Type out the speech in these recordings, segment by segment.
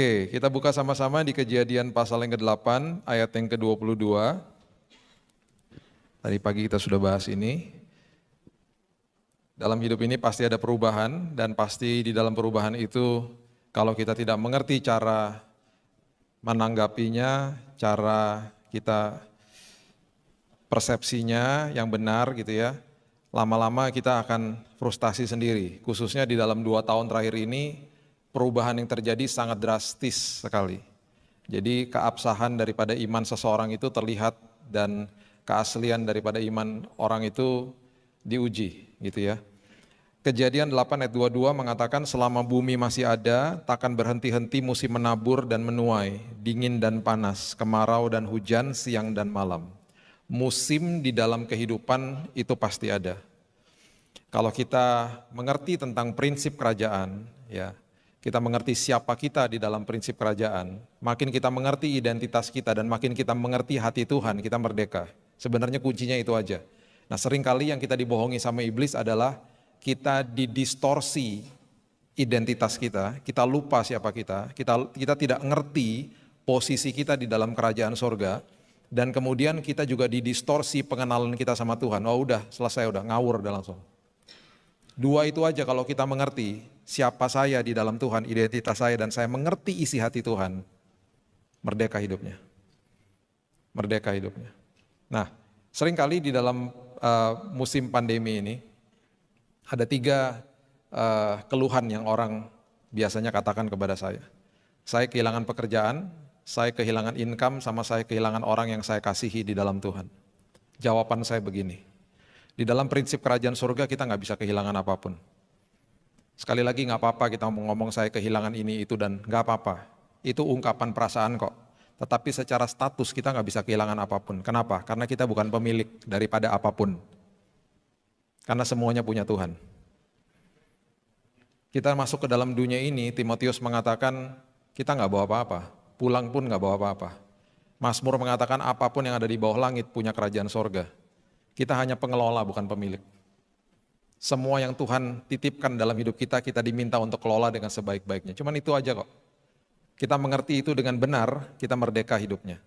Oke, kita buka sama-sama di Kejadian pasal yang ke-8, ayat yang ke-22. Tadi pagi kita sudah bahas ini. Dalam hidup ini pasti ada perubahan, dan pasti di dalam perubahan itu, kalau kita tidak mengerti cara menanggapinya, cara kita persepsinya yang benar gitu ya, lama-lama kita akan frustasi sendiri. Khususnya di dalam 2 tahun terakhir ini, perubahan yang terjadi sangat drastis sekali. Jadi keabsahan daripada iman seseorang itu terlihat dan keaslian daripada iman orang itu diuji gitu ya. Kejadian 8 ayat 22 mengatakan selama bumi masih ada, takkan berhenti-henti musim menabur dan menuai, dingin dan panas, kemarau dan hujan, siang dan malam. Musim di dalam kehidupan itu pasti ada. Kalau kita mengerti tentang prinsip kerajaan, ya, kita mengerti siapa kita di dalam prinsip kerajaan, makin kita mengerti identitas kita dan makin kita mengerti hati Tuhan, kita merdeka. Sebenarnya kuncinya itu aja. Nah, seringkali yang kita dibohongi sama iblis adalah kita didistorsi identitas kita lupa siapa kita tidak ngerti posisi kita di dalam kerajaan sorga, dan kemudian kita juga didistorsi pengenalan kita sama Tuhan. Oh udah, selesai, udah ngawur udah langsung. Dua itu aja kalau kita mengerti siapa saya di dalam Tuhan, identitas saya, dan saya mengerti isi hati Tuhan, merdeka hidupnya. Merdeka hidupnya. Nah, seringkali di dalam musim pandemi ini, ada 3 keluhan yang orang biasanya katakan kepada saya. Saya kehilangan pekerjaan, saya kehilangan income, sama saya kehilangan orang yang saya kasihi di dalam Tuhan. Jawaban saya begini, di dalam prinsip kerajaan surga kita nggak bisa kehilangan apapun. Sekali lagi nggak apa-apa kita ngomong saya kehilangan ini itu dan nggak apa-apa. Itu ungkapan perasaan kok. Tetapi secara status kita nggak bisa kehilangan apapun. Kenapa? Karena kita bukan pemilik daripada apapun. Karena semuanya punya Tuhan. Kita masuk ke dalam dunia ini, Timotius mengatakan kita nggak bawa apa-apa. Pulang pun nggak bawa apa-apa. Mazmur mengatakan apapun yang ada di bawah langit punya kerajaan sorga. Kita hanya pengelola, bukan pemilik. Semua yang Tuhan titipkan dalam hidup kita, kita diminta untuk kelola dengan sebaik-baiknya. Cuman itu aja kok. Kita mengerti itu dengan benar, kita merdeka hidupnya.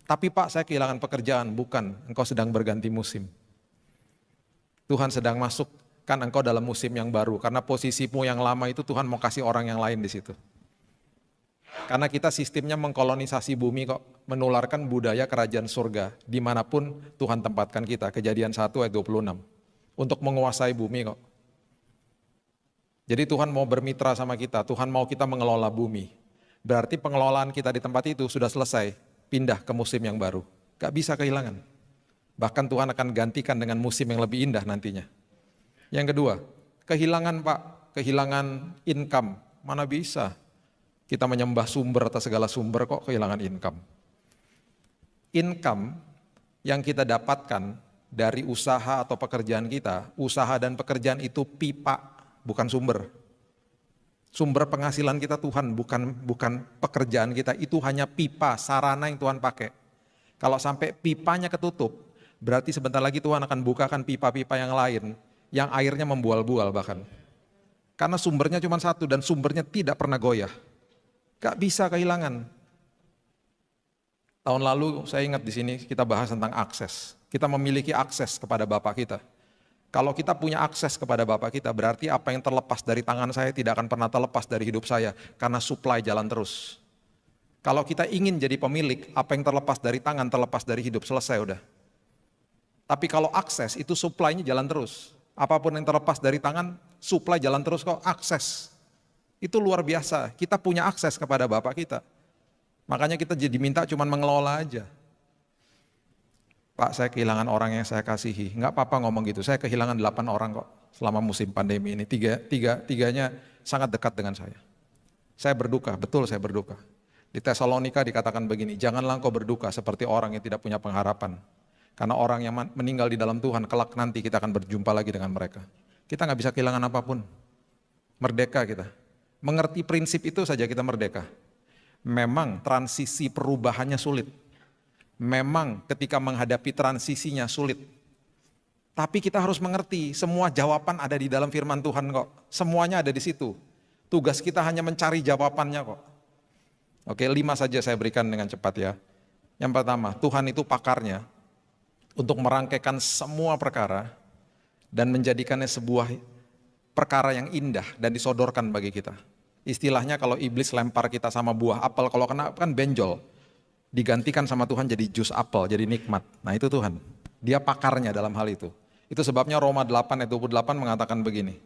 Tapi Pak, saya kehilangan pekerjaan. Bukan, engkau sedang berganti musim. Tuhan sedang masukkan engkau dalam musim yang baru. Karena posisimu yang lama itu Tuhan mau kasih orang yang lain di situ. Karena kita sistemnya mengkolonisasi bumi kok, menularkan budaya kerajaan surga dimanapun Tuhan tempatkan kita. Kejadian 1 ayat 26. Untuk menguasai bumi kok. Jadi Tuhan mau bermitra sama kita, Tuhan mau kita mengelola bumi. Berarti pengelolaan kita di tempat itu sudah selesai, pindah ke musim yang baru. Gak bisa kehilangan. Bahkan Tuhan akan gantikan dengan musim yang lebih indah nantinya. Yang kedua, kehilangan Pak, kehilangan income, mana bisa? Kita menyembah sumber atas segala sumber kok kehilangan income. Income yang kita dapatkan dari usaha atau pekerjaan kita, usaha dan pekerjaan itu pipa, bukan sumber. Sumber penghasilan kita Tuhan, bukan pekerjaan kita, itu hanya pipa, sarana yang Tuhan pakai. Kalau sampai pipanya ketutup, berarti sebentar lagi Tuhan akan bukakan pipa-pipa yang lain, yang airnya membual-bual bahkan. Karena sumbernya cuma satu dan sumbernya tidak pernah goyah. Gak bisa kehilangan. Tahun lalu saya ingat di sini kita bahas tentang akses. Kita memiliki akses kepada Bapa kita. Kalau kita punya akses kepada Bapa kita, berarti apa yang terlepas dari tangan saya tidak akan pernah terlepas dari hidup saya, karena supply jalan terus. Kalau kita ingin jadi pemilik, apa yang terlepas dari tangan terlepas dari hidup, selesai udah. Tapi kalau akses itu supply-nya jalan terus. Apapun yang terlepas dari tangan, supply jalan terus kok, akses. Itu luar biasa, kita punya akses kepada Bapa kita. Makanya kita jadi minta cuma mengelola aja. Pak, saya kehilangan orang yang saya kasihi. Enggak apa-apa ngomong gitu, saya kehilangan 8 orang kok selama musim pandemi ini. Tiganya sangat dekat dengan saya. Saya berduka, betul saya berduka. Di Tesalonika dikatakan begini, janganlah engkau berduka seperti orang yang tidak punya pengharapan. Karena orang yang meninggal di dalam Tuhan, kelak nanti kita akan berjumpa lagi dengan mereka. Kita nggak bisa kehilangan apapun. Merdeka kita. Mengerti prinsip itu saja kita merdeka. Memang transisi perubahannya sulit. Memang ketika menghadapi transisinya sulit. Tapi kita harus mengerti, semua jawaban ada di dalam firman Tuhan kok. Semuanya ada di situ. Tugas kita hanya mencari jawabannya kok. Oke, 5 saja saya berikan dengan cepat ya. Yang pertama, Tuhan itu pakarnya untuk merangkaikan semua perkara dan menjadikannya sebuah perkara yang indah dan disodorkan bagi kita. Istilahnya kalau iblis lempar kita sama buah apel, kalau kena kan benjol, digantikan sama Tuhan jadi jus apel, jadi nikmat. Nah itu Tuhan, dia pakarnya dalam hal itu. Itu sebabnya Roma 8 ayat 28 mengatakan begini.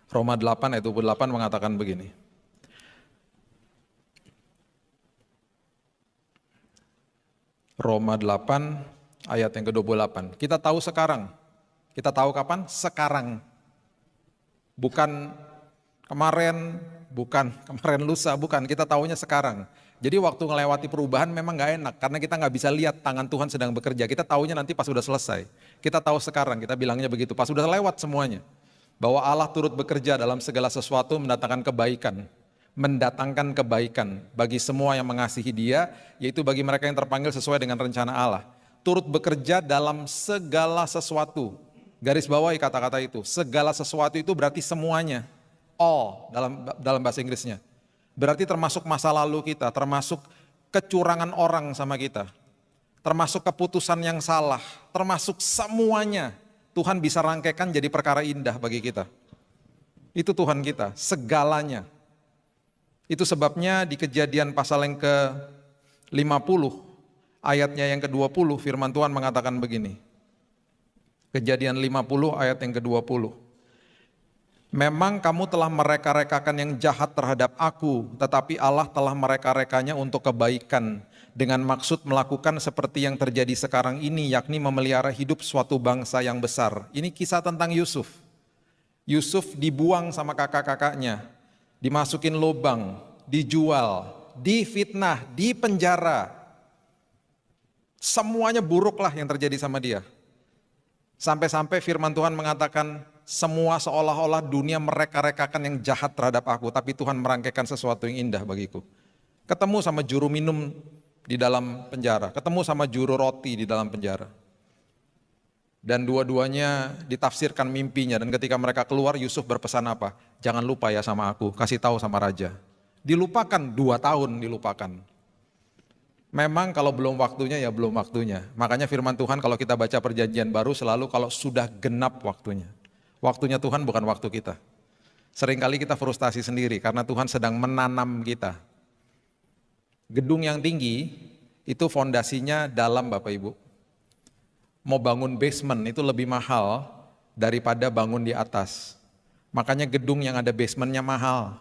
Roma 8 ayat 28 mengatakan begini. Roma 8 ayat yang ke-28. Kita tahu sekarang. Kita tahu kapan? Sekarang. Bukan kemarin, bukan kemarin lusa, bukan. Kita tahunya sekarang. Jadi waktu ngelewati perubahan memang gak enak. Karena kita gak bisa lihat tangan Tuhan sedang bekerja. Kita tahunya nanti pas sudah selesai. Kita tahu sekarang, kita bilangnya begitu. Pas sudah lewat semuanya. Bahwa Allah turut bekerja dalam segala sesuatu mendatangkan kebaikan. Mendatangkan kebaikan bagi semua yang mengasihi Dia, yaitu bagi mereka yang terpanggil sesuai dengan rencana Allah. Turut bekerja dalam segala sesuatu. Garis bawahi kata-kata itu. Segala sesuatu itu berarti semuanya. All dalam bahasa Inggrisnya. Berarti termasuk masa lalu kita, termasuk kecurangan orang sama kita. Termasuk keputusan yang salah, termasuk semuanya. Tuhan bisa rangkaikan jadi perkara indah bagi kita. Itu Tuhan kita, segalanya. Itu sebabnya di Kejadian pasal yang ke-50, ayatnya yang ke-20, firman Tuhan mengatakan begini. Kejadian 50 ayat yang ke-20. Memang kamu telah mereka-rekakan yang jahat terhadap aku, tetapi Allah telah mereka-rekanya untuk kebaikan, dengan maksud melakukan seperti yang terjadi sekarang ini, yakni memelihara hidup suatu bangsa yang besar. Ini kisah tentang Yusuf. Yusuf dibuang sama kakak-kakaknya. Dimasukin lubang, dijual, difitnah, dipenjara. Semuanya buruklah yang terjadi sama dia. Sampai-sampai firman Tuhan mengatakan, semua seolah-olah dunia mereka-rekakan yang jahat terhadap aku, tapi Tuhan merangkaikan sesuatu yang indah bagiku. Ketemu sama juru minum di dalam penjara, ketemu sama juru roti di dalam penjara. Dan dua-duanya ditafsirkan mimpinya, dan ketika mereka keluar Yusuf berpesan apa? Jangan lupa ya sama aku, kasih tahu sama raja. Dilupakan, 2 tahun dilupakan. Memang kalau belum waktunya ya belum waktunya. Makanya firman Tuhan kalau kita baca perjanjian baru selalu kalau sudah genap waktunya. Waktunya Tuhan bukan waktu kita. Seringkali kita frustasi sendiri karena Tuhan sedang menanam kita. Gedung yang tinggi itu fondasinya dalam Bapak Ibu. Mau bangun basement itu lebih mahal daripada bangun di atas. Makanya gedung yang ada basementnya mahal.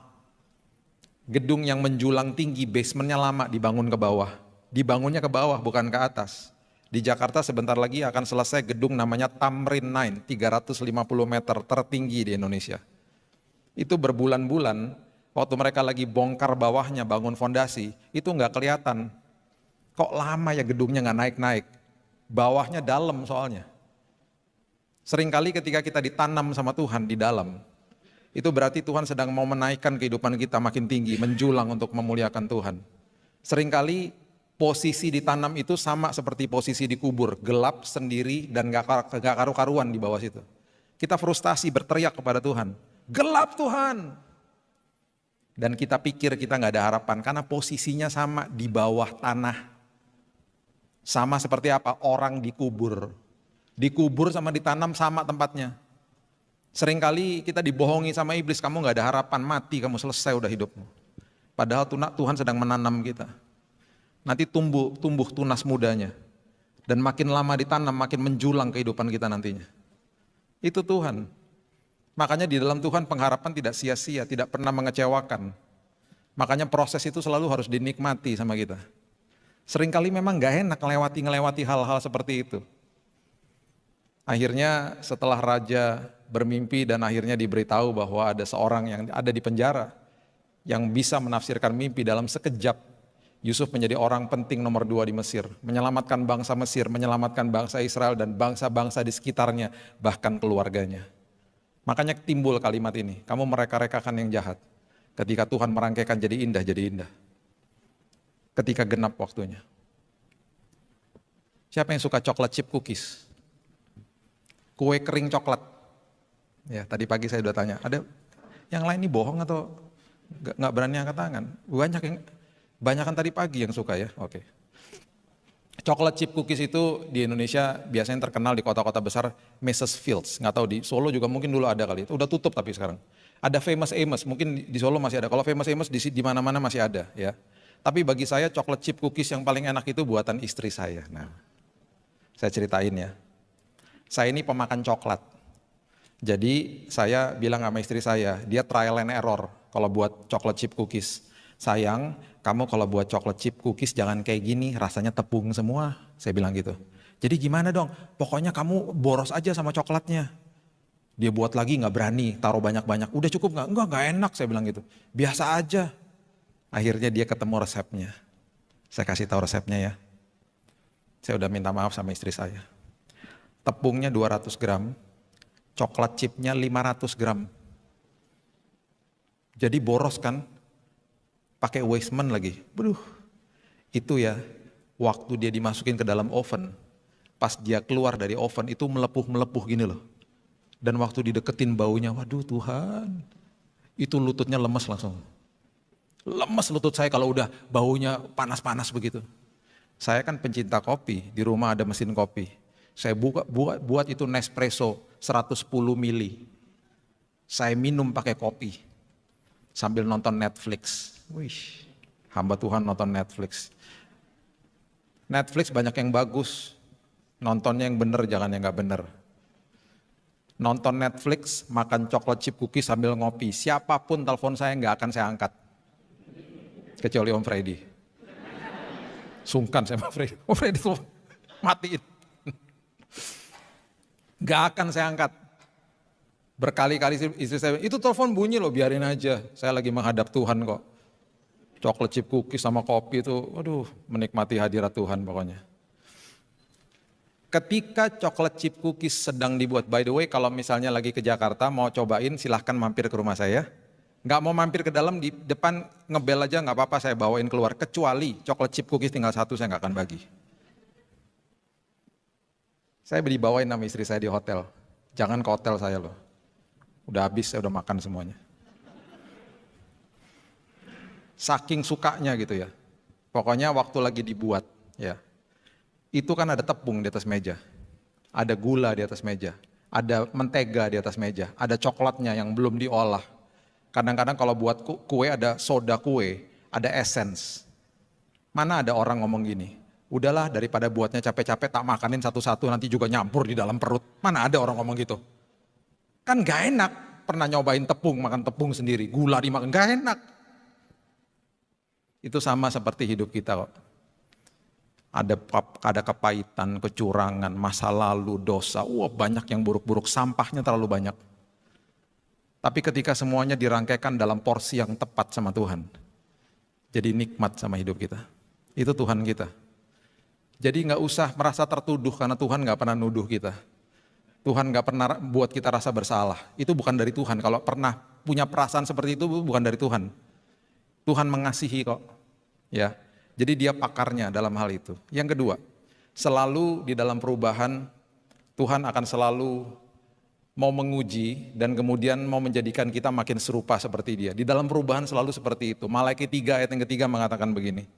Gedung yang menjulang tinggi, basementnya lama dibangun ke bawah. Dibangunnya ke bawah bukan ke atas. Di Jakarta sebentar lagi akan selesai gedung namanya Tamrin 9, 350 meter tertinggi di Indonesia. Itu berbulan-bulan, waktu mereka lagi bongkar bawahnya bangun fondasi, itu nggak kelihatan. Kok lama ya gedungnya nggak naik-naik? Bawahnya dalam soalnya. Seringkali ketika kita ditanam sama Tuhan di dalam, itu berarti Tuhan sedang mau menaikkan kehidupan kita makin tinggi, menjulang untuk memuliakan Tuhan. Seringkali posisi ditanam itu sama seperti posisi dikubur, gelap sendiri dan gak karu-karuan di bawah situ. Kita frustasi berteriak kepada Tuhan, gelap Tuhan. Dan kita pikir kita gak ada harapan karena posisinya sama di bawah tanah. Sama seperti apa? Orang dikubur. Dikubur sama ditanam sama tempatnya. Seringkali kita dibohongi sama iblis, kamu gak ada harapan, mati kamu, selesai udah hidupmu. Padahal Tuhan sedang menanam kita. Nanti tumbuh tunas mudanya. Dan makin lama ditanam, makin menjulang kehidupan kita nantinya. Itu Tuhan. Makanya di dalam Tuhan pengharapan tidak sia-sia, tidak pernah mengecewakan. Makanya proses itu selalu harus dinikmati sama kita. Seringkali memang gak enak ngelewati hal-hal seperti itu. Akhirnya setelah raja bermimpi dan akhirnya diberitahu bahwa ada seorang yang ada di penjara yang bisa menafsirkan mimpi dalam sekejap, Yusuf menjadi orang penting nomor 2 di Mesir, menyelamatkan bangsa Mesir, menyelamatkan bangsa Israel dan bangsa-bangsa di sekitarnya, bahkan keluarganya. Makanya timbul kalimat ini, kamu mereka-rekakan yang jahat. Ketika Tuhan merangkaikan jadi indah, jadi indah. Ketika genap waktunya. Siapa yang suka coklat chip cookies? Kue kering coklat. Ya, tadi pagi saya udah tanya, ada yang lain ini bohong atau Nggak berani angkat tangan. Banyak kan tadi pagi yang suka ya. Oke. Coklat chip cookies itu di Indonesia biasanya terkenal di kota-kota besar, Mrs. Fields. Nggak tahu di Solo juga mungkin dulu ada kali. Udah tutup tapi sekarang. Ada Famous Amos, mungkin di Solo masih ada. Kalau Famous Amos di mana-mana masih ada ya. Tapi bagi saya coklat chip cookies yang paling enak itu buatan istri saya. Nah, saya ceritain ya. Saya ini pemakan coklat. Jadi saya bilang sama istri saya, dia trial and error kalau buat coklat chip cookies. Sayang, kamu kalau buat coklat chip cookies jangan kayak gini, rasanya tepung semua. Saya bilang gitu. Jadi gimana dong? Pokoknya kamu boros aja sama coklatnya. Dia buat lagi nggak berani, taruh banyak-banyak. Udah cukup nggak? Nggak enak, saya bilang gitu. Biasa aja. Akhirnya dia ketemu resepnya. Saya kasih tahu resepnya ya. Saya udah minta maaf sama istri saya. Tepungnya 200 gram, coklat chipnya 500 gram. Jadi boros kan? Pakai wasteman lagi. Beduh. Itu ya, waktu dia dimasukin ke dalam oven, pas dia keluar dari oven itu melepuh-melepuh gini loh. Dan waktu dideketin baunya, waduh Tuhan. Itu lututnya lemes langsung. Lemes lutut saya kalau udah baunya panas-panas begitu. Saya kan pencinta kopi, di rumah ada mesin kopi. Saya buat itu Nespresso 110 mili. Saya minum pakai kopi sambil nonton Netflix. Wih, hamba Tuhan nonton Netflix. Netflix banyak yang bagus, nontonnya yang bener jangan yang gak bener. Nonton Netflix, makan coklat chip cookie sambil ngopi. Siapapun telepon saya nggak akan saya angkat. Kecuali Om Freddy. Sungkan saya sama Freddy. Om Freddy tuh matiin. Gak akan saya angkat. Berkali-kali istri saya, itu telepon bunyi loh, biarin aja. Saya lagi menghadap Tuhan kok. Coklat chip cookie sama kopi itu, waduh, menikmati hadirat Tuhan pokoknya. Ketika coklat chip cookies sedang dibuat, by the way kalau misalnya lagi ke Jakarta mau cobain silahkan mampir ke rumah saya. Nggak mau mampir ke dalam, di depan ngebel aja nggak apa-apa, saya bawain keluar. Kecuali coklat chip cookies tinggal satu saya nggak akan bagi. Saya dibawain sama istri saya di hotel. Jangan ke hotel saya loh. Udah habis, saya udah makan semuanya. Saking sukanya gitu ya. Pokoknya waktu lagi dibuat ya. Itu kan ada tepung di atas meja. Ada gula di atas meja. Ada mentega di atas meja. Ada coklatnya yang belum diolah. Kadang-kadang kalau buat kue ada soda kue, ada essence. Mana ada orang ngomong gini, udahlah daripada buatnya capek-capek tak makanin satu-satu nanti juga nyampur di dalam perut. Mana ada orang ngomong gitu. Kan gak enak, pernah nyobain tepung, makan tepung sendiri, gula dimakan, gak enak. Itu sama seperti hidup kita kok. Ada kepahitan, kecurangan, masa lalu, dosa, banyak yang buruk-buruk, sampahnya terlalu banyak. Tapi ketika semuanya dirangkaikan dalam porsi yang tepat sama Tuhan, jadi nikmat sama hidup kita. Itu Tuhan kita. Jadi nggak usah merasa tertuduh karena Tuhan nggak pernah nuduh kita. Tuhan nggak pernah buat kita rasa bersalah. Itu bukan dari Tuhan. Kalau pernah punya perasaan seperti itu bukan dari Tuhan. Tuhan mengasihi kok. Ya. Jadi dia pakarnya dalam hal itu. Yang kedua, selalu di dalam perubahan Tuhan akan selalu mau menguji dan kemudian mau menjadikan kita makin serupa seperti dia. Di dalam perubahan selalu seperti itu. Malaikat 3 ayat yang ketiga mengatakan begini.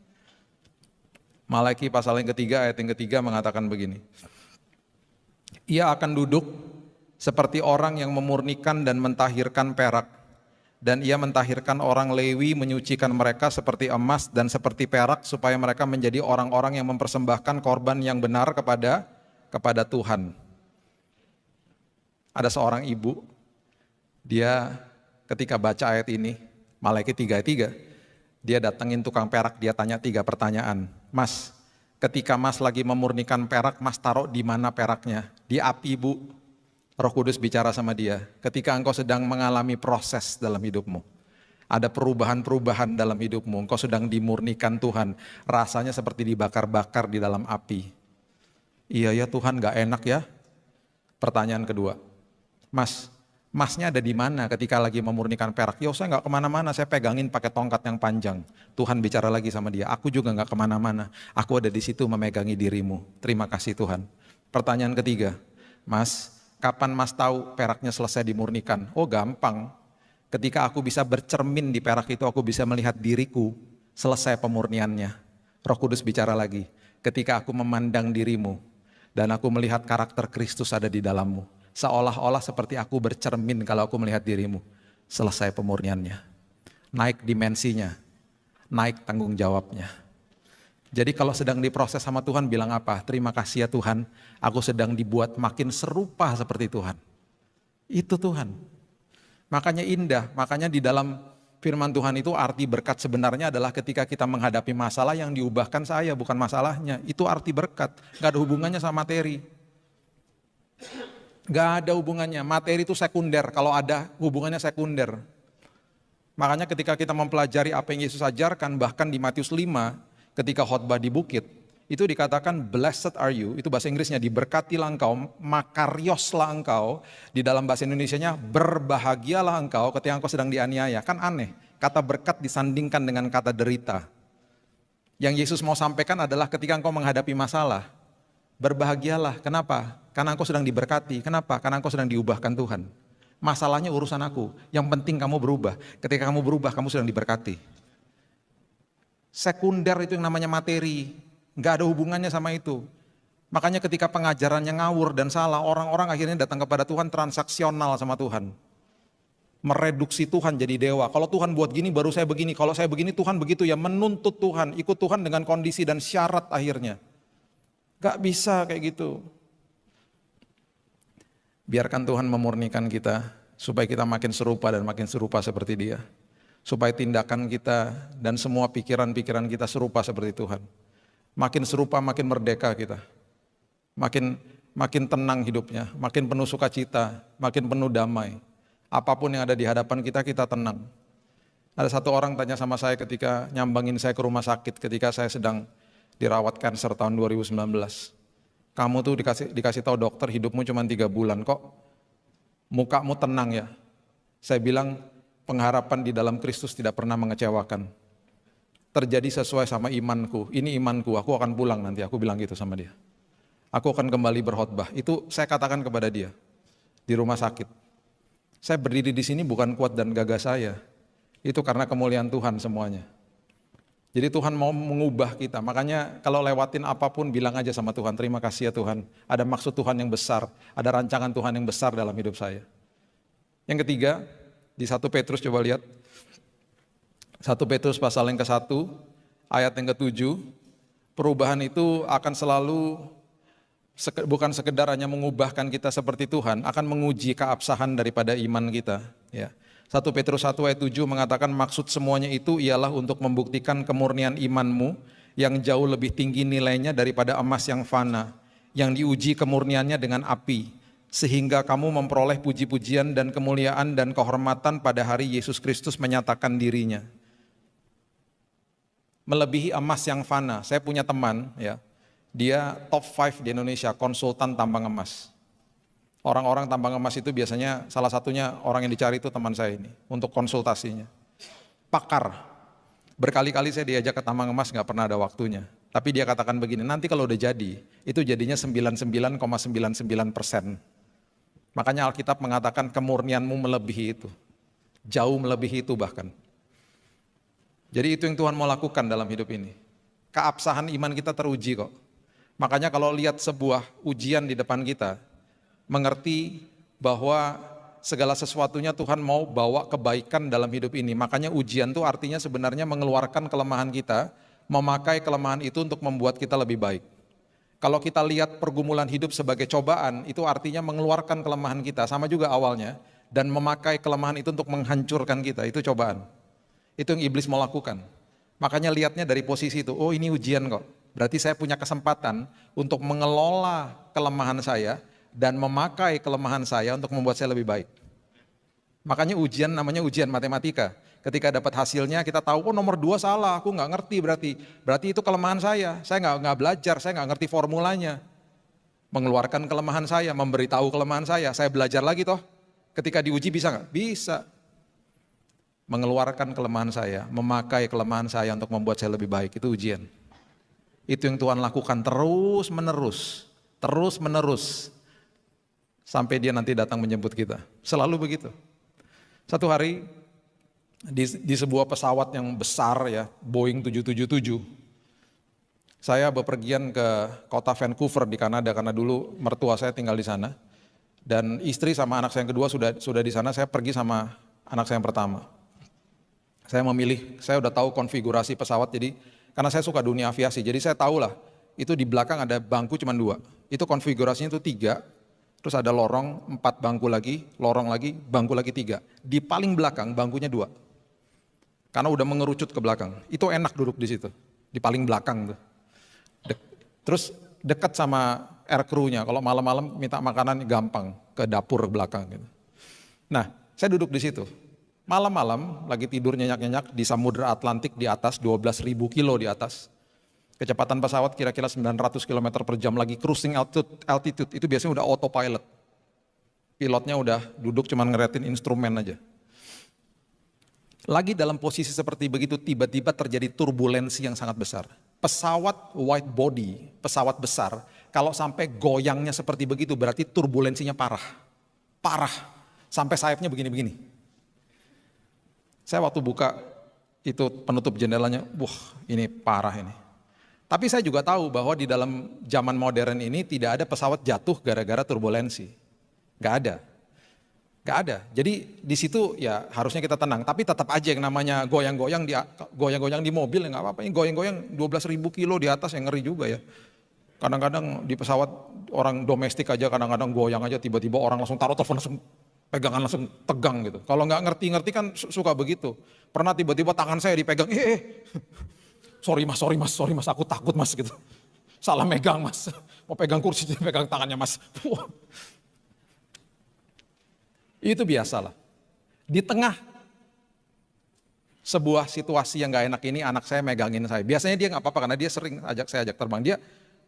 Malaikat pasal yang ketiga ayat yang ketiga mengatakan begini. Ia akan duduk seperti orang yang memurnikan dan mentahirkan perak. Dan ia mentahirkan orang Lewi, menyucikan mereka seperti emas dan seperti perak supaya mereka menjadi orang-orang yang mempersembahkan korban yang benar kepada Tuhan. Ada seorang ibu, dia ketika baca ayat ini, Malaikat 3 ayat 3, dia datengin tukang perak, dia tanya 3 pertanyaan. Mas, ketika mas lagi memurnikan perak, mas taruh di mana peraknya? Di api, Bu. Roh Kudus bicara sama dia, ketika engkau sedang mengalami proses dalam hidupmu, ada perubahan-perubahan dalam hidupmu, engkau sedang dimurnikan Tuhan, rasanya seperti dibakar-bakar di dalam api. Iya ya Tuhan, gak enak ya. Pertanyaan kedua, masnya ada di mana ketika lagi memurnikan perak? Ya saya gak kemana-mana, saya pegangin pakai tongkat yang panjang. Tuhan bicara lagi sama dia, aku juga gak kemana-mana, aku ada di situ memegangi dirimu. Terima kasih Tuhan. Pertanyaan ketiga, Mas, kapan mas tahu peraknya selesai dimurnikan? Oh gampang, Ketika aku bisa bercermin di perak itu, aku bisa melihat diriku, selesai pemurniannya. Roh Kudus bicara lagi, ketika aku memandang dirimu, dan aku melihat karakter Kristus ada di dalammu. Seolah-olah seperti aku bercermin kalau aku melihat dirimu. Selesai pemurniannya. Naik dimensinya. Naik tanggung jawabnya. Jadi kalau sedang diproses sama Tuhan bilang apa? Terima kasih ya Tuhan, aku sedang dibuat makin serupa seperti Tuhan. Itu Tuhan. Makanya indah, makanya di dalam firman Tuhan itu arti berkat sebenarnya adalah ketika kita menghadapi masalah yang diubahkan saya, bukan masalahnya. Itu arti berkat, gak ada hubungannya sama materi. Gak ada hubungannya, materi itu sekunder, kalau ada hubungannya sekunder. Makanya ketika kita mempelajari apa yang Yesus ajarkan, bahkan di Matius 5, ketika khotbah di bukit, itu dikatakan blessed are you, itu bahasa Inggrisnya, diberkatilah engkau, makarioslah engkau, di dalam bahasa Indonesianya berbahagialah engkau ketika engkau sedang dianiaya. Kan aneh, kata berkat disandingkan dengan kata derita. Yang Yesus mau sampaikan adalah ketika engkau menghadapi masalah, berbahagialah. Kenapa? Karena engkau sedang diberkati. Kenapa? Karena engkau sedang diubahkan Tuhan. Masalahnya urusan aku, yang penting kamu berubah. Ketika kamu berubah, kamu sedang diberkati. Sekunder itu yang namanya materi, gak ada hubungannya sama itu. Makanya ketika pengajarannya ngawur dan salah, orang-orang akhirnya datang kepada Tuhan transaksional sama Tuhan. Mereduksi Tuhan jadi dewa. Kalau Tuhan buat gini baru saya begini, kalau saya begini Tuhan begitu ya, menuntut Tuhan, ikut Tuhan dengan kondisi dan syarat akhirnya. Gak bisa kayak gitu. Biarkan Tuhan memurnikan kita, supaya kita makin serupa dan makin serupa seperti Dia. Supaya tindakan kita dan semua pikiran-pikiran kita serupa seperti Tuhan. Makin serupa, makin merdeka kita. Makin tenang hidupnya, makin penuh sukacita, makin penuh damai. Apapun yang ada di hadapan kita, kita tenang. Ada satu orang tanya sama saya ketika nyambangin saya ke rumah sakit, ketika saya sedang dirawat kanker tahun 2019. Kamu tuh dikasih tahu dokter hidupmu cuma 3 bulan, kok mukamu tenang ya? Saya bilang, pengharapan di dalam Kristus tidak pernah mengecewakan. Terjadi sesuai sama imanku, ini imanku, aku akan pulang nanti, aku bilang gitu sama dia. Aku akan kembali berkhotbah, itu saya katakan kepada dia, di rumah sakit. Saya berdiri di sini bukan kuat dan gagah saya, itu karena kemuliaan Tuhan semuanya. Jadi Tuhan mau mengubah kita, makanya kalau lewatin apapun bilang aja sama Tuhan, terima kasih ya Tuhan, ada maksud Tuhan yang besar, ada rancangan Tuhan yang besar dalam hidup saya. Yang ketiga, di 1 Petrus coba lihat, 1 Petrus pasal yang ke-1, ayat yang ke-7, perubahan itu akan selalu, bukan sekedar hanya mengubahkan kita seperti Tuhan, akan menguji keabsahan daripada iman kita. Ya. 1 Petrus 1 ayat 7 mengatakan maksud semuanya itu ialah untuk membuktikan kemurnian imanmu yang jauh lebih tinggi nilainya daripada emas yang fana, yang diuji kemurniannya dengan api, sehingga kamu memperoleh puji-pujian dan kemuliaan dan kehormatan pada hari Yesus Kristus menyatakan dirinya. Melebihi emas yang fana. Saya punya teman, ya, dia top 5 di Indonesia, konsultan tambang emas. Orang-orang tambang emas itu biasanya salah satunya orang yang dicari itu teman saya ini untuk konsultasinya. Pakar. Berkali-kali saya diajak ke tambang emas nggak pernah ada waktunya. Tapi dia katakan begini, nanti kalau udah jadi, itu jadinya 99,99%. Makanya Alkitab mengatakan kemurnianmu melebihi itu. Jauh melebihi itu bahkan. Jadi itu yang Tuhan mau lakukan dalam hidup ini. Keabsahan iman kita teruji kok. Makanya kalau lihat sebuah ujian di depan kita, mengerti bahwa segala sesuatunya Tuhan mau bawa kebaikan dalam hidup ini. Makanya ujian itu artinya sebenarnya mengeluarkan kelemahan kita, memakai kelemahan itu untuk membuat kita lebih baik. Kalau kita lihat pergumulan hidup sebagai cobaan, itu artinya mengeluarkan kelemahan kita, sama juga awalnya, dan memakai kelemahan itu untuk menghancurkan kita, itu cobaan. Itu yang iblis mau lakukan. Makanya lihatnya dari posisi itu, oh ini ujian kok. Berarti saya punya kesempatan untuk mengelola kelemahan saya, dan memakai kelemahan saya untuk membuat saya lebih baik. Makanya ujian namanya ujian matematika. Ketika dapat hasilnya kita tahu, oh nomor 2 salah, aku nggak ngerti berarti. Berarti itu kelemahan saya nggak belajar, saya nggak ngerti formulanya. Mengeluarkan kelemahan saya, memberitahu kelemahan saya belajar lagi toh. Ketika diuji bisa nggak? Bisa. Mengeluarkan kelemahan saya, memakai kelemahan saya untuk membuat saya lebih baik, itu ujian. Itu yang Tuhan lakukan terus menerus. Sampai dia nanti datang menjemput kita. Selalu begitu. Satu hari di sebuah pesawat yang besar ya, Boeing 777. Saya bepergian ke kota Vancouver di Kanada karena dulu mertua saya tinggal di sana. Dan istri sama anak saya yang kedua sudah di sana, saya pergi sama anak saya yang pertama. Saya memilih, saya udah tahu konfigurasi pesawat, jadi karena saya suka dunia aviasi, jadi saya tahu lah, itu di belakang ada bangku cuma 2. Itu konfigurasinya itu 3, terus ada lorong 4 bangku lagi, lorong lagi, bangku lagi 3. Di paling belakang bangkunya 2. Karena udah mengerucut ke belakang. Itu enak duduk di situ, di paling belakang tuh. Terus dekat sama air crew-nya, kalau malam-malam minta makanan gampang ke dapur belakang gitu. Nah, saya duduk di situ. Malam-malam lagi tidur nyenyak-nyenyak di Samudra Atlantik di atas 12.000 kilo di atas. Kecepatan pesawat kira-kira 900 km per jam, lagi cruising altitude itu biasanya udah autopilot. Pilotnya udah duduk cuman ngeliatin instrumen aja. Lagi dalam posisi seperti begitu, tiba-tiba terjadi turbulensi yang sangat besar. Pesawat wide body, pesawat besar, kalau sampai goyangnya seperti begitu berarti turbulensinya parah. Parah, sampai sayapnya begini-begini. Saya waktu buka itu penutup jendelanya, wah ini parah ini. Tapi saya juga tahu bahwa di dalam zaman modern ini tidak ada pesawat jatuh gara-gara turbulensi. Gak ada. Gak ada. Jadi di situ ya harusnya kita tenang. Tapi tetap aja yang namanya goyang-goyang di mobil ya nggak apa-apa. Ini goyang-goyang 12.000 kilo di atas yang ngeri juga ya. Kadang-kadang di pesawat orang domestik aja kadang-kadang goyang aja tiba-tiba orang langsung taruh telepon langsung pegangan langsung tegang gitu. Kalau nggak ngerti-ngerti kan suka begitu. Pernah tiba-tiba tangan saya dipegang, sorry mas, aku takut mas gitu. Salah megang mas, mau pegang kursi pegang tangannya mas. Itu biasalah. Di tengah sebuah situasi yang gak enak ini anak saya megangin saya. Biasanya dia gak apa-apa karena dia sering saya ajak terbang. Dia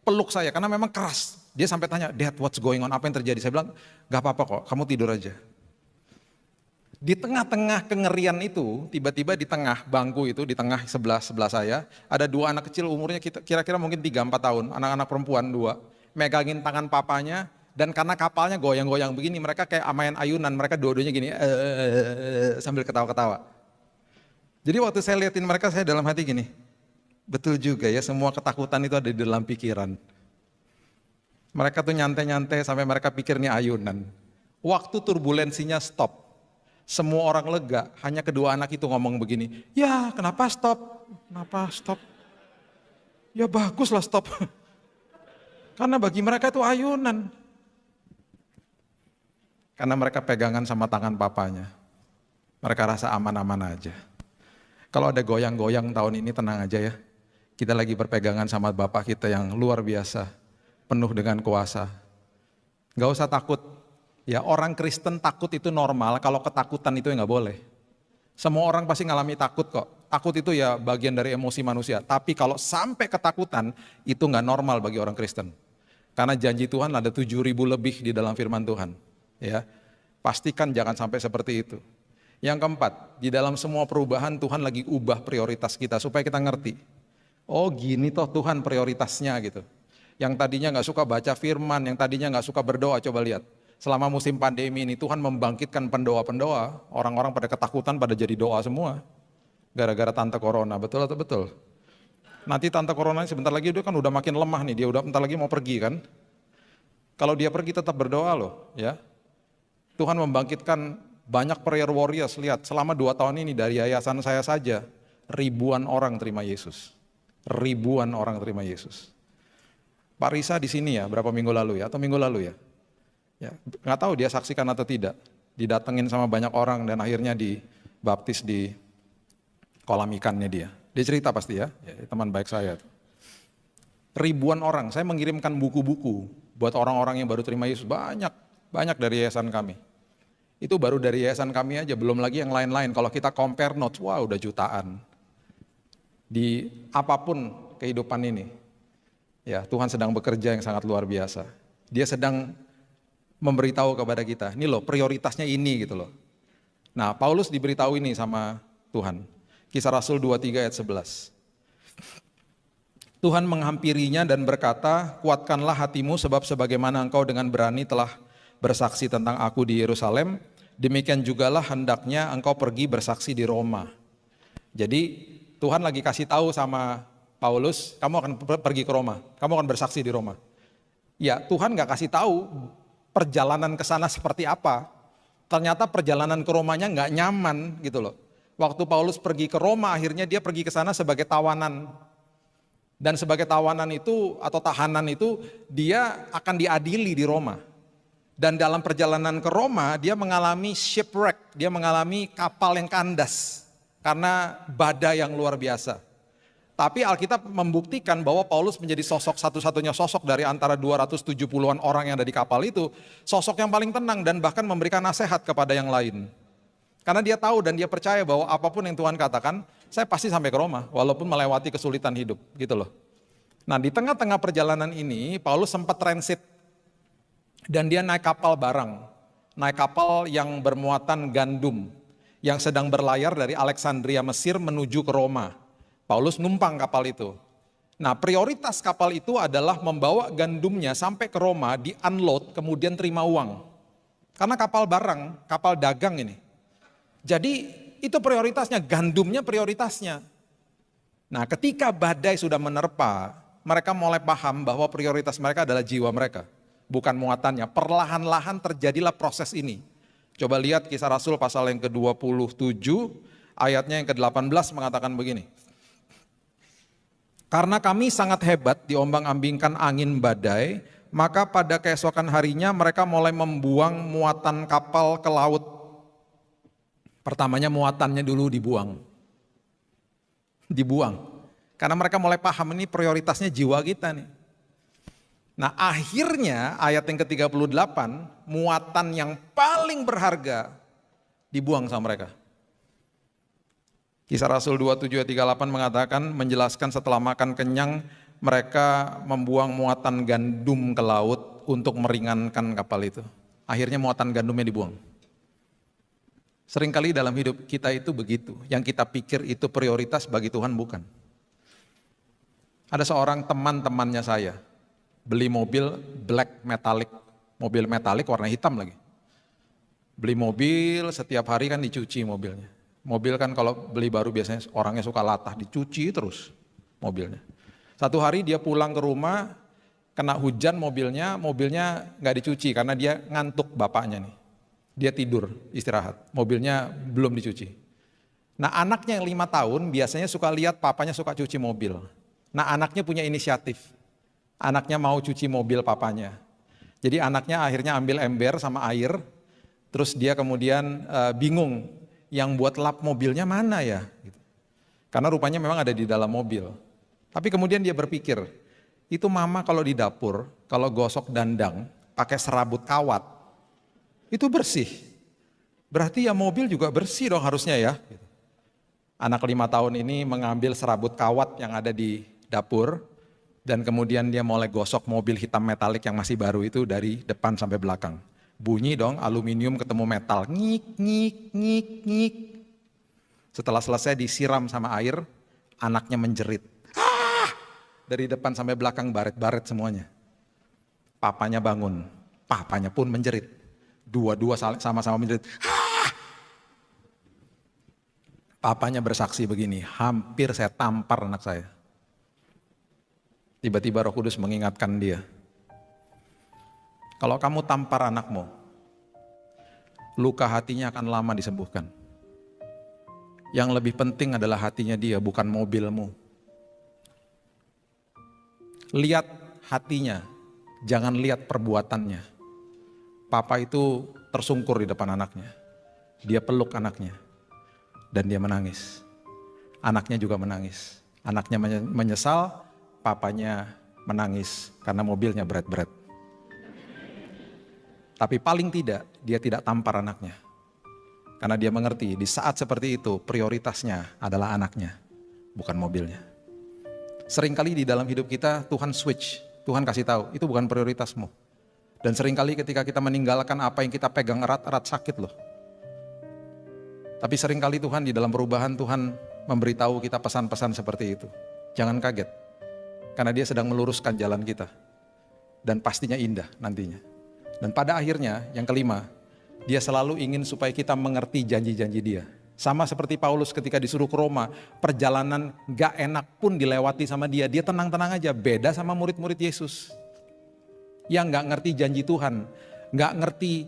peluk saya karena memang keras. Dia sampai tanya, Dad what's going on, apa yang terjadi? Saya bilang, gak apa-apa kok, kamu tidur aja. Di tengah-tengah kengerian itu, tiba-tiba di tengah bangku itu, di tengah sebelah saya, ada 2 anak kecil umurnya kira-kira mungkin 3-4 tahun, anak-anak perempuan 2, megangin tangan papanya. Dan karena kapalnya goyang-goyang begini, mereka kayak main ayunan, mereka dua-duanya gini, sambil ketawa-ketawa. Jadi waktu saya liatin mereka, saya dalam hati gini, betul juga ya, semua ketakutan itu ada di dalam pikiran. Mereka tuh nyantai-nyantai sampai mereka pikir ini ayunan. Waktu turbulensinya stop, semua orang lega, hanya kedua anak itu ngomong begini, ya kenapa stop? Kenapa stop? Ya baguslah stop. Karena bagi mereka itu ayunan. Karena mereka pegangan sama tangan papanya. Mereka rasa aman-aman aja. Kalau ada goyang-goyang tahun ini tenang aja ya. Kita lagi berpegangan sama Bapak kita yang luar biasa. Penuh dengan kuasa. Gak usah takut. Ya orang Kristen takut itu normal, kalau ketakutan itu ya gak boleh. Semua orang pasti ngalami takut kok. Takut itu ya bagian dari emosi manusia. Tapi kalau sampai ketakutan, itu gak normal bagi orang Kristen. Karena janji Tuhan ada 7.000 lebih di dalam firman Tuhan. Ya, pastikan jangan sampai seperti itu. Yang keempat, di dalam semua perubahan Tuhan lagi ubah prioritas kita supaya kita ngerti. Oh gini toh Tuhan prioritasnya gitu. Yang tadinya nggak suka baca firman, yang tadinya nggak suka berdoa, coba lihat. Selama musim pandemi ini Tuhan membangkitkan pendoa-pendoa, orang-orang pada ketakutan pada jadi doa semua. Gara-gara tante corona, betul atau betul? Nanti tante corona sebentar lagi dia kan udah makin lemah nih, dia udah bentar lagi mau pergi kan. Kalau dia pergi tetap berdoa loh ya. Tuhan membangkitkan banyak prayer warriors, lihat selama 2 tahun ini dari yayasan saya saja, ribuan orang terima Yesus. Ribuan orang terima Yesus. Pak Risa di sini ya, berapa minggu lalu ya, atau minggu lalu ya. Ya, nggak tahu dia saksikan atau tidak. Didatengin sama banyak orang dan akhirnya dibaptis di kolam ikannya dia. Dia cerita pasti ya teman baik saya. Ribuan orang, saya mengirimkan buku-buku buat orang-orang yang baru terima Yesus, banyak dari yayasan kami. Itu baru dari yayasan kami aja, belum lagi yang lain-lain. Kalau kita compare notes, wah udah jutaan. Di apapun kehidupan ini, ya Tuhan sedang bekerja yang sangat luar biasa. Dia sedang memberitahu kepada kita, ini loh prioritasnya ini gitu loh. Nah Paulus diberitahu ini sama Tuhan. Kisah Rasul 23 ayat 11. Tuhan menghampirinya dan berkata, kuatkanlah hatimu sebab sebagaimana engkau dengan berani telah bersaksi tentang aku di Yerusalem, Demikian jugalah hendaknya engkau pergi bersaksi di Roma. Jadi Tuhan lagi kasih tahu sama Paulus, kamu akan pergi ke Roma, kamu akan bersaksi di Roma. Ya, Tuhan gak kasih tahu perjalanan ke sana seperti apa. Ternyata perjalanan ke Romanya gak nyaman gitu loh. Waktu Paulus pergi ke Roma, akhirnya dia pergi ke sana sebagai tawanan. Dan sebagai tawanan itu atau tahanan itu, dia akan diadili di Roma. Dan dalam perjalanan ke Roma, dia mengalami shipwreck, dia mengalami kapal yang kandas. Karena badai yang luar biasa. Tapi Alkitab membuktikan bahwa Paulus menjadi sosok satu-satunya sosok dari antara 270-an orang yang ada di kapal itu. Sosok yang paling tenang dan bahkan memberikan nasihat kepada yang lain. Karena dia tahu dan dia percaya bahwa apapun yang Tuhan katakan, saya pasti sampai ke Roma walaupun melewati kesulitan hidup gitu loh. Nah di tengah-tengah perjalanan ini Paulus sempat transit dan dia naik kapal barang. Naik kapal yang bermuatan gandum yang sedang berlayar dari Alexandria Mesir menuju ke Roma. Paulus numpang kapal itu. Nah prioritas kapal itu adalah membawa gandumnya sampai ke Roma, di-unload, kemudian terima uang. Karena kapal barang, kapal dagang ini. Jadi itu prioritasnya, gandumnya prioritasnya. Nah ketika badai sudah menerpa, mereka mulai paham bahwa prioritas mereka adalah jiwa mereka. Bukan muatannya, perlahan-lahan terjadilah proses ini. Coba lihat Kisah Rasul pasal yang ke-27, ayatnya yang ke-18 mengatakan begini. Karena kami sangat hebat diombang-ambingkan angin badai, maka pada keesokan harinya mereka mulai membuang muatan kapal ke laut. Pertamanya muatannya dulu dibuang. Karena mereka mulai paham ini prioritasnya jiwa kita nih. Nah akhirnya ayat yang ke-38, muatan yang paling berharga dibuang sama mereka. Kisah Rasul 27 ayat 38 mengatakan, menjelaskan setelah makan kenyang, mereka membuang muatan gandum ke laut untuk meringankan kapal itu. Akhirnya muatan gandumnya dibuang. Seringkali dalam hidup kita itu begitu, yang kita pikir itu prioritas bagi Tuhan bukan. Ada seorang teman-temannya saya, beli mobil black metallic, mobil metalik warna hitam lagi. Beli mobil setiap hari kan dicuci mobilnya. Mobil kan kalau beli baru biasanya orangnya suka latah, dicuci terus mobilnya. Satu hari dia pulang ke rumah, kena hujan mobilnya nggak dicuci karena dia ngantuk bapaknya nih. Dia tidur, istirahat, mobilnya belum dicuci. Nah anaknya yang 5 tahun biasanya suka lihat papanya suka cuci mobil. Nah anaknya punya inisiatif, anaknya mau cuci mobil papanya. Jadi anaknya akhirnya ambil ember sama air, terus dia kemudian bingung, yang buat lap mobilnya mana ya? Karena rupanya memang ada di dalam mobil. Tapi kemudian dia berpikir, itu mama kalau di dapur, kalau gosok dandang, pakai serabut kawat, itu bersih. Berarti ya mobil juga bersih dong harusnya ya. Anak 5 tahun ini mengambil serabut kawat yang ada di dapur, dan kemudian dia mulai gosok mobil hitam metalik yang masih baru itu dari depan sampai belakang. Bunyi dong, aluminium ketemu metal, ngik, ngik, ngik, ngik. Setelah selesai disiram sama air, anaknya menjerit. Ah! Dari depan sampai belakang baret-baret semuanya. Papanya bangun, papanya pun menjerit. Dua-dua sama-sama menjerit. Ah! Papanya bersaksi begini, hampir saya tampar anak saya. Tiba-tiba Roh Kudus mengingatkan dia. Kalau kamu tampar anakmu, luka hatinya akan lama disembuhkan. Yang lebih penting adalah hatinya dia, bukan mobilmu. Lihat hatinya, jangan lihat perbuatannya. Papa itu tersungkur di depan anaknya. Dia peluk anaknya, dan dia menangis. Anaknya juga menangis. Anaknya menyesal, papanya menangis karena mobilnya berat-berat. Tapi paling tidak, dia tidak tampar anaknya. Karena dia mengerti di saat seperti itu prioritasnya adalah anaknya, bukan mobilnya. Seringkali di dalam hidup kita Tuhan switch, Tuhan kasih tahu itu bukan prioritasmu. Dan seringkali ketika kita meninggalkan apa yang kita pegang erat-erat sakit loh. Tapi seringkali Tuhan di dalam perubahan Tuhan memberitahu kita pesan-pesan seperti itu. Jangan kaget, karena dia sedang meluruskan jalan kita. Dan pastinya indah nantinya. Dan pada akhirnya yang kelima, Dia selalu ingin supaya kita mengerti janji-janji dia. Sama seperti Paulus ketika disuruh ke Roma, perjalanan gak enak pun dilewati sama dia. Dia tenang-tenang aja, beda sama murid-murid Yesus. Yang gak ngerti janji Tuhan, gak ngerti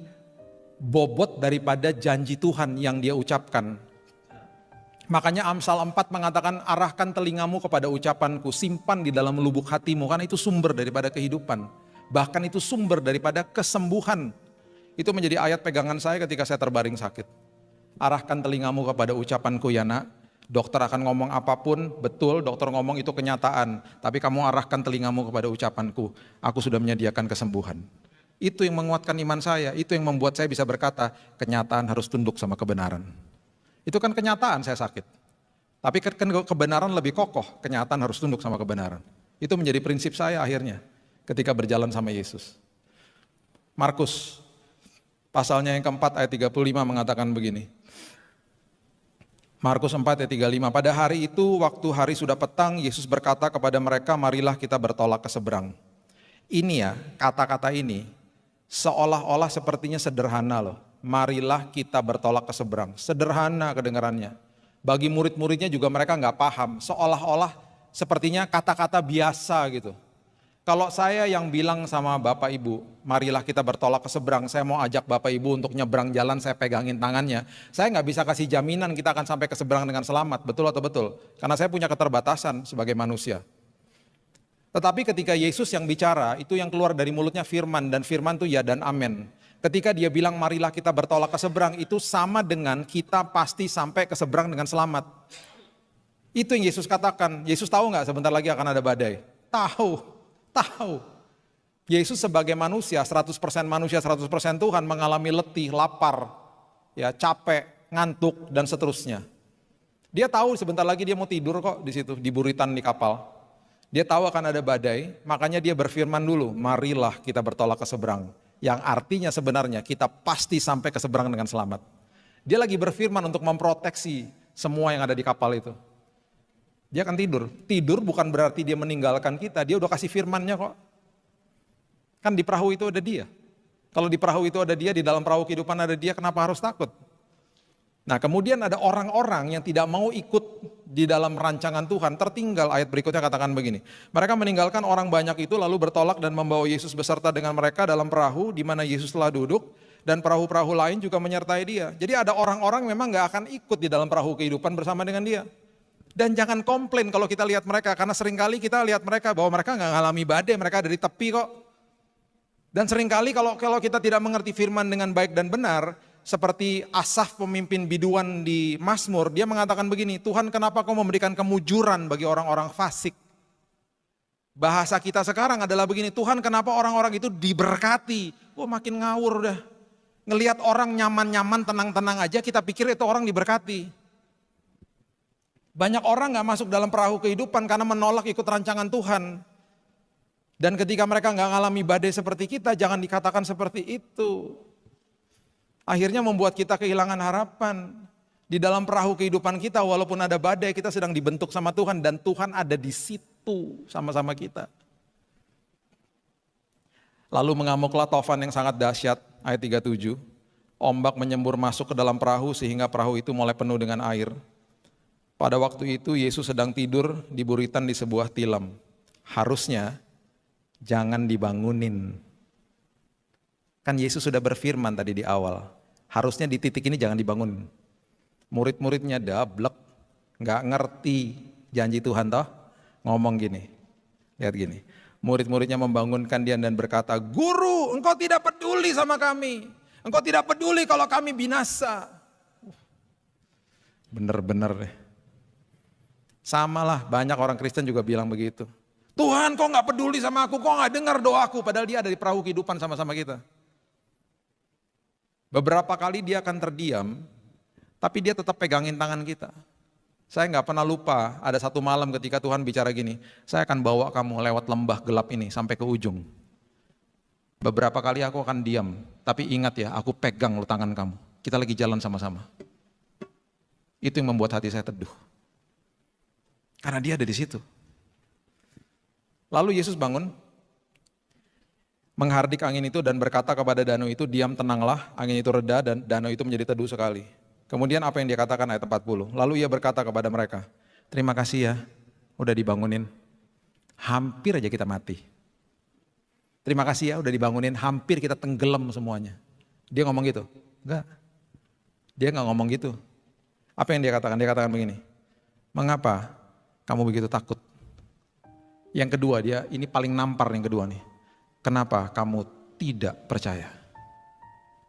bobot daripada janji Tuhan yang dia ucapkan. Makanya Amsal 4 mengatakan, arahkan telingamu kepada ucapanku, simpan di dalam lubuk hatimu, karena itu sumber daripada kehidupan. Bahkan itu sumber daripada kesembuhan. Itu menjadi ayat pegangan saya ketika saya terbaring sakit. Arahkan telingamu kepada ucapanku ya nak. Dokter akan ngomong apapun, betul dokter ngomong itu kenyataan. Tapi kamu arahkan telingamu kepada ucapanku. Aku sudah menyediakan kesembuhan. Itu yang menguatkan iman saya. Itu yang membuat saya bisa berkata, kenyataan harus tunduk sama kebenaran. Itu kan kenyataan saya sakit. Tapi kebenaran lebih kokoh. Kenyataan harus tunduk sama kebenaran. Itu menjadi prinsip saya akhirnya ketika berjalan sama Yesus. Markus pasalnya yang keempat ayat 35 mengatakan begini. Markus 4 ayat 35, pada hari itu waktu hari sudah petang, Yesus berkata kepada mereka, marilah kita bertolak ke seberang. Ini ya, kata-kata ini seolah-olah sepertinya sederhana loh. Marilah kita bertolak ke seberang. Sederhana kedengarannya. Bagi murid-muridnya juga mereka nggak paham. Seolah-olah sepertinya kata-kata biasa gitu. Kalau saya yang bilang sama Bapak Ibu, marilah kita bertolak ke seberang, saya mau ajak Bapak Ibu untuk nyebrang jalan, saya pegangin tangannya. Saya nggak bisa kasih jaminan kita akan sampai ke seberang dengan selamat, betul atau betul? Karena saya punya keterbatasan sebagai manusia. Tetapi ketika Yesus yang bicara, itu yang keluar dari mulutnya firman, dan firman itu ya dan amin. Ketika dia bilang marilah kita bertolak ke seberang, itu sama dengan kita pasti sampai ke seberang dengan selamat. Itu yang Yesus katakan. Yesus tahu nggak sebentar lagi akan ada badai? Tahu. Yesus sebagai manusia, 100% manusia, 100% Tuhan, mengalami letih, lapar, ya, capek, ngantuk, dan seterusnya. Dia tahu sebentar lagi dia mau tidur kok di situ, di buritan di kapal. Dia tahu akan ada badai, makanya dia berfirman dulu, marilah kita bertolak ke seberang. Yang artinya sebenarnya kita pasti sampai ke seberang dengan selamat. Dia lagi berfirman untuk memproteksi semua yang ada di kapal itu. Dia akan tidur. Tidur bukan berarti dia meninggalkan kita, dia udah kasih firmannya kok. Kan di perahu itu ada dia. Kalau di perahu itu ada dia, di dalam perahu kehidupan ada dia, kenapa harus takut? Nah kemudian ada orang-orang yang tidak mau ikut di dalam rancangan Tuhan, tertinggal. Ayat berikutnya katakan begini, mereka meninggalkan orang banyak itu lalu bertolak dan membawa Yesus beserta dengan mereka dalam perahu di mana Yesus telah duduk, dan perahu-perahu lain juga menyertai dia. Jadi ada orang-orang memang gak akan ikut di dalam perahu kehidupan bersama dengan dia. Dan jangan komplain kalau kita lihat mereka, karena seringkali kita lihat mereka bahwa mereka nggak ngalami badai, mereka ada di tepi kok. Dan seringkali kalau kita tidak mengerti firman dengan baik dan benar, seperti Asaf pemimpin biduan di Mazmur, dia mengatakan begini, Tuhan kenapa kau memberikan kemujuran bagi orang-orang fasik? Bahasa kita sekarang adalah begini, Tuhan kenapa orang-orang itu diberkati? Wah makin ngawur udah. Ngelihat orang nyaman-nyaman, tenang-tenang aja, kita pikir itu orang diberkati. Banyak orang gak masuk dalam perahu kehidupan karena menolak ikut rancangan Tuhan. Dan ketika mereka gak ngalami badai seperti kita, jangan dikatakan seperti itu. Akhirnya membuat kita kehilangan harapan. Di dalam perahu kehidupan kita, walaupun ada badai, kita sedang dibentuk sama Tuhan. Dan Tuhan ada di situ sama-sama kita. Lalu mengamuklah tofan yang sangat dahsyat, ayat 37. Ombak menyembur masuk ke dalam perahu sehingga perahu itu mulai penuh dengan air. Pada waktu itu Yesus sedang tidur di buritan di sebuah tilam. Harusnya jangan dibangunin. Kan Yesus sudah berfirman tadi di awal. Harusnya di titik ini jangan dibangun. Murid-muridnya dablek, gak ngerti janji Tuhan toh. Ngomong gini, lihat gini. Murid-muridnya membangunkan dia dan berkata, Guru, engkau tidak peduli sama kami. Engkau tidak peduli kalau kami binasa. Bener-bener deh. Samalah banyak orang Kristen juga bilang begitu. Tuhan kok gak peduli sama aku, kok gak dengar doaku. Padahal dia ada di perahu kehidupan sama-sama kita. Beberapa kali dia akan terdiam, tapi dia tetap pegangin tangan kita. Saya gak pernah lupa ada satu malam ketika Tuhan bicara gini, saya akan bawa kamu lewat lembah gelap ini sampai ke ujung. Beberapa kali aku akan diam, tapi ingat ya aku pegang lo tangan kamu. Kita lagi jalan sama-sama. Itu yang membuat hati saya teduh. Karena dia ada di situ. Lalu Yesus bangun. menghardik angin itu dan berkata kepada danau itu, diam tenanglah, angin itu reda dan danau itu menjadi teduh sekali. Kemudian apa yang dia katakan ayat 40? Lalu ia berkata kepada mereka, terima kasih ya, udah dibangunin. Hampir aja kita mati. Terima kasih ya udah dibangunin, hampir kita tenggelam semuanya. Dia ngomong gitu? Enggak. Dia nggak ngomong gitu. Apa yang dia katakan? Dia katakan begini, mengapa kamu begitu takut? Yang kedua, dia ini paling nampar yang kedua nih. Kenapa kamu tidak percaya?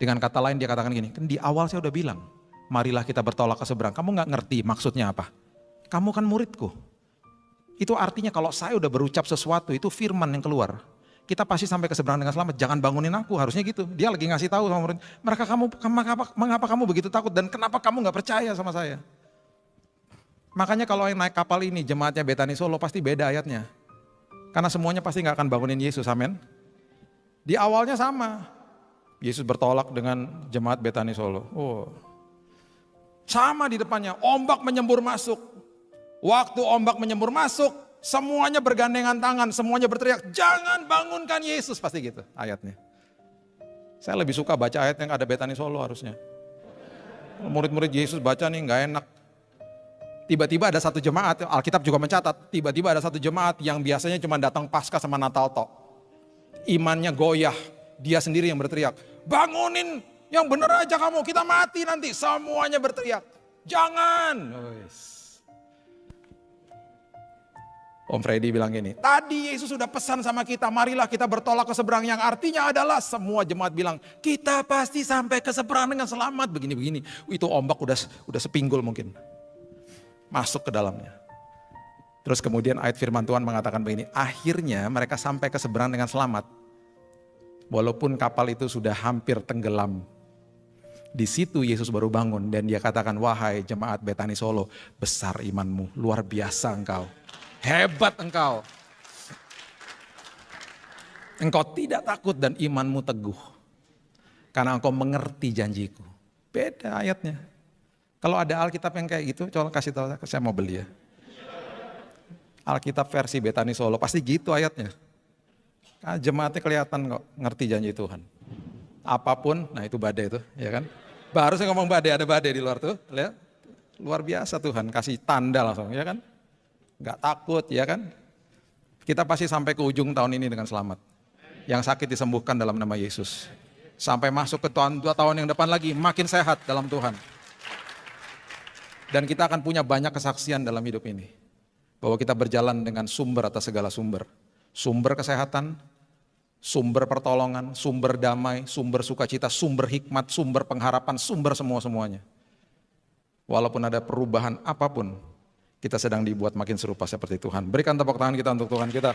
Dengan kata lain dia katakan gini, kan di awal saya udah bilang, marilah kita bertolak ke seberang. Kamu nggak ngerti maksudnya apa? Kamu kan muridku. Itu artinya kalau saya udah berucap sesuatu, itu firman yang keluar. Kita pasti sampai ke seberang dengan selamat, jangan bangunin aku, harusnya gitu. Dia lagi ngasih tahu sama murid, mengapa kamu begitu takut dan kenapa kamu nggak percaya sama saya? Makanya kalau yang naik kapal ini, jemaatnya Betani Solo pasti beda ayatnya. Karena semuanya pasti nggak akan bangunin Yesus, amin. Di awalnya sama, Yesus bertolak dengan jemaat Betani Solo. Oh, sama di depannya, ombak menyembur masuk. Waktu ombak menyembur masuk, semuanya bergandengan tangan, semuanya berteriak, jangan bangunkan Yesus, pasti gitu ayatnya. Saya lebih suka baca ayat yang ada Betani Solo harusnya. Murid-murid Yesus baca nih nggak enak. Tiba-tiba ada satu jemaat, Alkitab juga mencatat, tiba-tiba ada satu jemaat yang biasanya cuma datang Paskah sama Natal tok. Imannya goyah, dia sendiri yang berteriak, bangunin yang bener aja kamu, kita mati nanti. Semuanya berteriak, jangan. Om Freddy bilang gini, tadi Yesus sudah pesan sama kita, marilah kita bertolak ke seberang, yang artinya adalah semua jemaat bilang, kita pasti sampai ke seberang dengan selamat, begini-begini. Itu ombak udah sepinggul mungkin, masuk ke dalamnya. Terus kemudian ayat firman Tuhan mengatakan begini, akhirnya mereka sampai ke seberang dengan selamat. Walaupun kapal itu sudah hampir tenggelam. Di situ Yesus baru bangun dan dia katakan, wahai jemaat Betani Solo, besar imanmu, luar biasa engkau. Hebat engkau. Engkau tidak takut dan imanmu teguh. Karena engkau mengerti janjiku. Beda ayatnya. Kalau ada Alkitab yang kayak gitu, coba kasih tahu saya mau beli ya. Alkitab versi Betani Solo, pasti gitu ayatnya. Nah, jemaatnya kelihatan kok ngerti janji Tuhan. Apapun, nah itu badai itu, ya kan. Baru saya ngomong badai, ada badai di luar tuh, lihat. Luar biasa Tuhan, kasih tanda langsung, ya kan. Gak takut, ya kan. Kita pasti sampai ke ujung tahun ini dengan selamat. Yang sakit disembuhkan dalam nama Yesus. Sampai masuk ke tahun 2 tahun yang depan lagi, makin sehat dalam Tuhan. Dan kita akan punya banyak kesaksian dalam hidup ini. Bahwa kita berjalan dengan sumber atas segala sumber. Sumber kesehatan, sumber pertolongan, sumber damai, sumber sukacita, sumber hikmat, sumber pengharapan, sumber semua-semuanya. Walaupun ada perubahan apapun, kita sedang dibuat makin serupa seperti Tuhan. Berikan tepuk tangan kita untuk Tuhan kita.